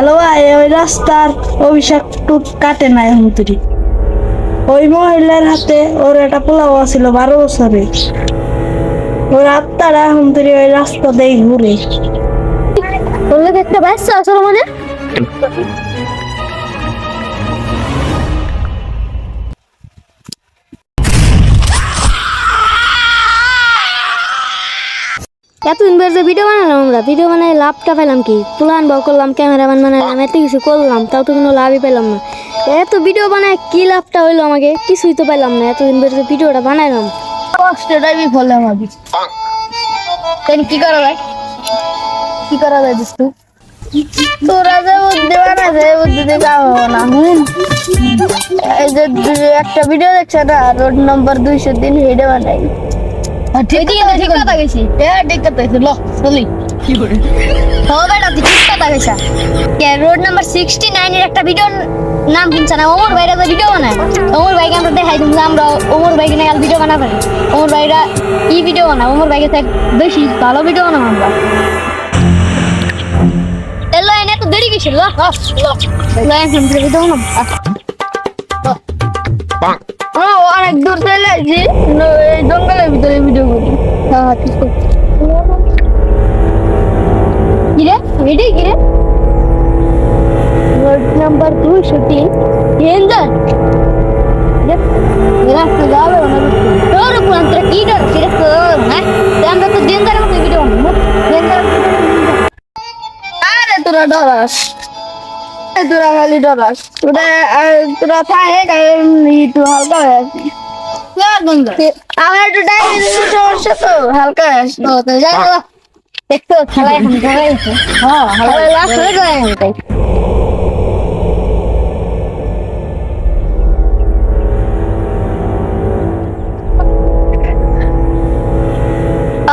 Hello ভাই, ওই রাস্তার অভিষেক টুক কাটে না এখন তুই। ওই মহিলার হাতে ওর একটা পোলাও ছিল 12 বছরে। ওর আত্মারা এখন তুই ওই রাস্তা দিয়ে ঘুরে। ওর লোক একটা বাচ্চা আসলে মানে এতদিন বের যে ভিডিও বানালাম, আমরা ভিডিও বানাই লাভটা পেলাম কি? প্লান বল করলাম, ক্যামেরাম্যান বানালাম, এত কিছু করলাম, তাও তো কোনো লাভই পেলাম না। এত ভিডিও বানায় কি লাভটা হইলো? আমাকে কিছুই তো পেলাম না। এতদিন বের যে ভিডিওটা বানাইলাম, কষ্টটাই বিফল আমাকে। কি করা যায়? কি করা যায় দোস্তু? তোরা যে বুদ্ধি বানাছে বুদ্ধি দিয়ে কাম হবে না। এই যে একটা ভিডিও দেখছে না, রোড নম্বর 203 ভিডিও বানাই। ঠিক কথা গেছি। ঠিক কথা হয়েছে, ল চলি। রোড নাম্বার 69 এর একটা ভিডিও নাম শুনছে না? ওমর ভাইরা যে ভিডিও বানায়, ওমর ভাইকে আমরা দেখাই দিন যে আমরা ওমর ভাইকে নিয়ে ভিডিও বানাবো। ওমর ভাইরা কি ভিডিও বানায়? ওমর ভাইকে বেশি ভালো ভিডিও বানাবো আমরা। এলো এনে তো দেরি গেছিল। ভিডিও বানাবো। অনেক দূর চলে আসছি, এই জঙ্গলের ভিতরে ভিডিও করি। কিরে ভিডিও কিরে? Road number 203 danger. রাস্তা যাবে না তোর উপর তোরা কি ডর? সেটা তো হ্যাঁ, আমরা তো ডেঞ্জার মতো ভিডিও বানাবো। ডেঞ্জার আরে তোরা ডরাস, তোরা খালি ডরাস। তোরা থাকে একটু হালকা হয়ে আসি। আমার একটু ডায়াবেটিসের সমস্যা তো হালকা হয়ে আসি। দেখতো খেলা এখন খেলাই আছে। হ্যাঁ, লাস্ট হয়ে যায় তাই।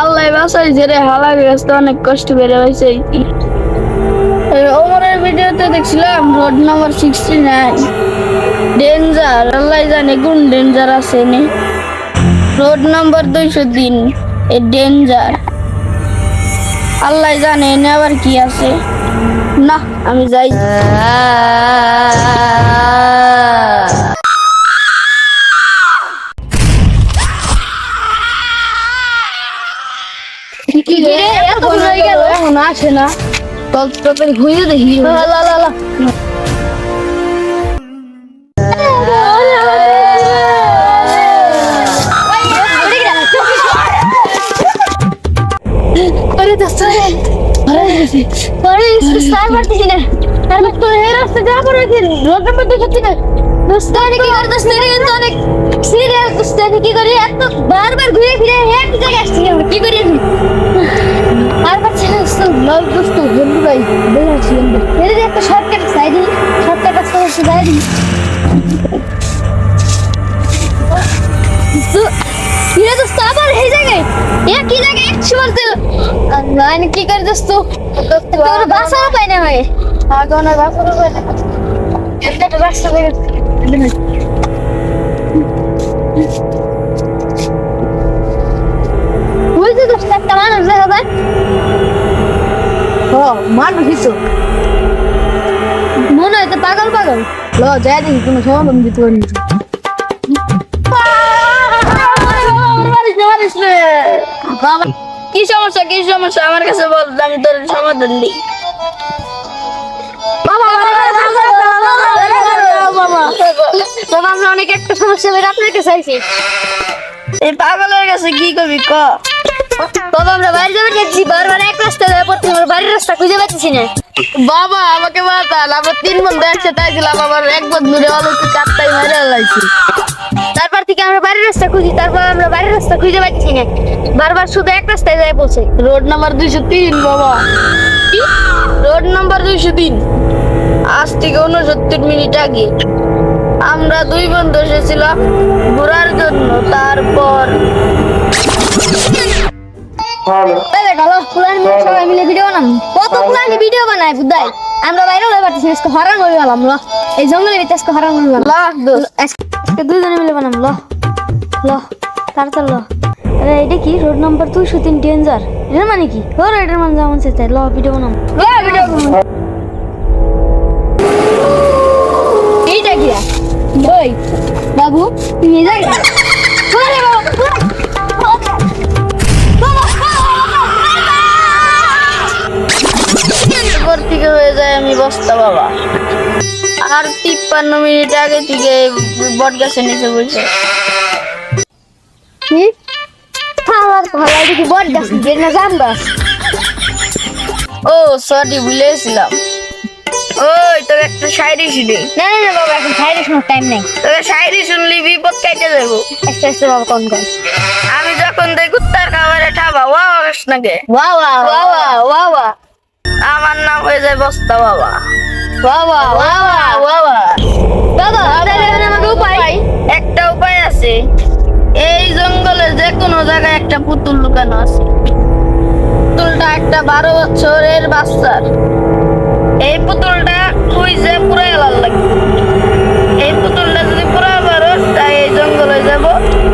আল্লাহ বাঁচাইছে রে, হালা গেছে তো অনেক কষ্ট বেড়ে হয়েছে। ওমরের ভিডিওতে দেখছিলাম রোড নাম্বার 69 ডেঞ্জার। আল্লাহ জানে কোন ডেঞ্জার আছে নি। রোড নাম্বার 203 এ ডেঞ্জার। আল্লাহ জানে এনে আবার কি আছে। না আমি যাই। কি রে এত হয়ে গেল? এখন আসে না, তবে ঘুরে দেখি। লা লা লা আরে দোস্ত রে, আরে স্টার মারতেছি না। তার মানে তো এই রাস্তা যা পড়ে গেল রোড নাম্বার 203। দোস্তানি কি করে? দোস্তানি কিন্তু অনেক সিরিয়াস। দোস্তানি কি করে? এত বারবার ঘুরে ফিরে এক জায়গায় আসছি আমরা, কি করি? আর পাচ্ছি না দোস্ত। লাল দোস্ত বন্ধু ভাই বেরাচ্ছি বন্ধু। এর যে একটা শর্টকাট সাইডি, শর্টকাট রাস্তা হচ্ছে সাইডি। কিরে দোস্ত আবার এই জায়গায়? কি জায়গায় একশো বলতে মানে কি করে দোস্ত? তোর বাসাও পাই না ভাই। এখন আর বাসা পাবে না। একটা রাস্তা বেরোচ্ছে। বুঝলি দোস্ত একটা মানুষ দেখা যায়। ও মানুষই তো। মনে হয় তো পাগল পাগল। ল যাই দেখি কোনো সমাধান দিতে পারি। বাবা কি সমস্যা কি সমস্যা আমার কাছে বল, আমি তোর সমাধান দিই। বাবা আমরা অনেক একটা সমস্যা বের আপনার কাছে আইছি। এই পাগলের কাছে কি করবি ক? বাবা আমরা বাইরে যাবে দেখছি, বারবার এক রাস্তা যাবে পড়তে, আমার বাড়ির রাস্তা খুঁজে পাচ্ছি না। বাবা আমাকে বাতাল, আমার 3 বন্ধু একসাথে আইছিলাম, আমার এক বন্ধুরে অলৌকিক কাটটাই মেরে লাইছি। তারপর থেকে আমরা বাড়ির রাস্তা খুঁজি, তারপর আমরা বাড়ির রাস্তা খুঁজে পাচ্ছি না, বারবার শুধু এক রাস্তায় যায় পৌঁছে। রোড নাম্বার 203 বাবা, রোড নাম্বার 203। আজ থেকে 69 মিনিট আগে আমরা 2 বন্ধু এসেছিলাম ঘোরার জন্য। তারপর সবাই মিলে ভিডিও বানাম, কত প্লানে ভিডিও বানায় বুঝাই। আমরা বাইরে হয়ে পারতেছি না, হরান হয়ে গেলাম। ল এই জঙ্গলের ভিতরে আজকে হরান হয়ে গেলাম। আজকে 2 জনে মিলে বানাম। ল ল তাড়াতাড়ি ল। আরে এটা কি? Road number 203 danger. এর মানে কি? ওর এটার মানে যেমন চাই ল ভিডিও বানাম। ভিডিও এইটা কি ওই বাবু তুমি যাই ওরে এরপর থেকে হয়ে যায় আমি বস্তা বাবা। আর 53 মিনিট আগে থেকে বট গাছের নিচে বসে। কি খাওয়ার ভালো দেখি বট গাছ যে না জানবা ও সরি ভুলেছিলাম। ওই তোকে একটা শায়রি শুনি। না না না বাবা এখন খাইতে শোনার টাইম নেই তোকে শায়রি শুনলি বিপদ কাটে যাবো। আস্তে আস্তে বাবা কোন কোন আমি যখন দেখ কুত্তার খাবারে ঠাবা ওয়া কৃষ্ণকে ওয়া ওয়া ওয়া ওয়া ওয়া ওয়া আমার নাম হয়ে যায় বস্তা বাবা। ওয়া ওয়া ওয়া ওয়া বাবা বাবা তাহলে এখন আমাকে উপায় একটা উপায় আছে। এই জঙ্গলের যে কোনো জায়গায় একটা পুতুল লুকানো আছে। পুতুলটা একটা 12 বছরের বাচ্চার। এই পুতুলটা খুঁজে পুরাই লাল লাগবে। এই পুতুলটা যদি পুরা পারস তাই এই জঙ্গলে যাব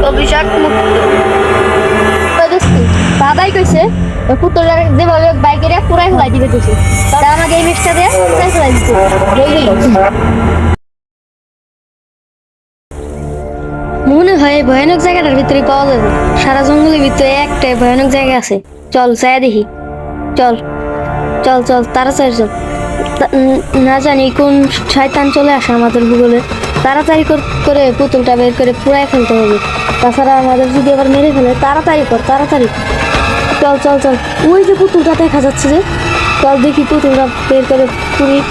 অভিশাপ মুক্ত। বাবাই কইছে ওই পুতুলটা যেভাবে বাইকের পুরাই ফেলাই দিবে কইছে তা আমাকে এই মিক্সটা দিয়ে পুরাই ফেলাই দিতে মনে হয় ভয়ানক জায়গাটার ভিতরে পাওয়া যাবে সারা জঙ্গলের ভিতরে একটা ভয়ানক জায়গা আছে চল চাই দেখি চল চল চল তাড়াতাড়ি চল না জানি কোন শয়তান চলে আসে আমাদের ভূগোলে তাড়াতাড়ি করে পুতুলটা বের করে পুরাই ফেলতে হবে তাছাড়া আমাদের যদি আবার মেরে ফেলে তাড়াতাড়ি কর তাড়াতাড়ি চল চল চল ওই যে পুতুলটা দেখা যাচ্ছে যে চল দেখি পুতুলটা বের করে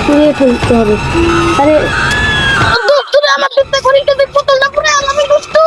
পুড়িয়ে ফেলতে হবে আরে দোস্তুরে আমার সাথে করে যদি পুতুলটা পুরা আমি দোস্তু।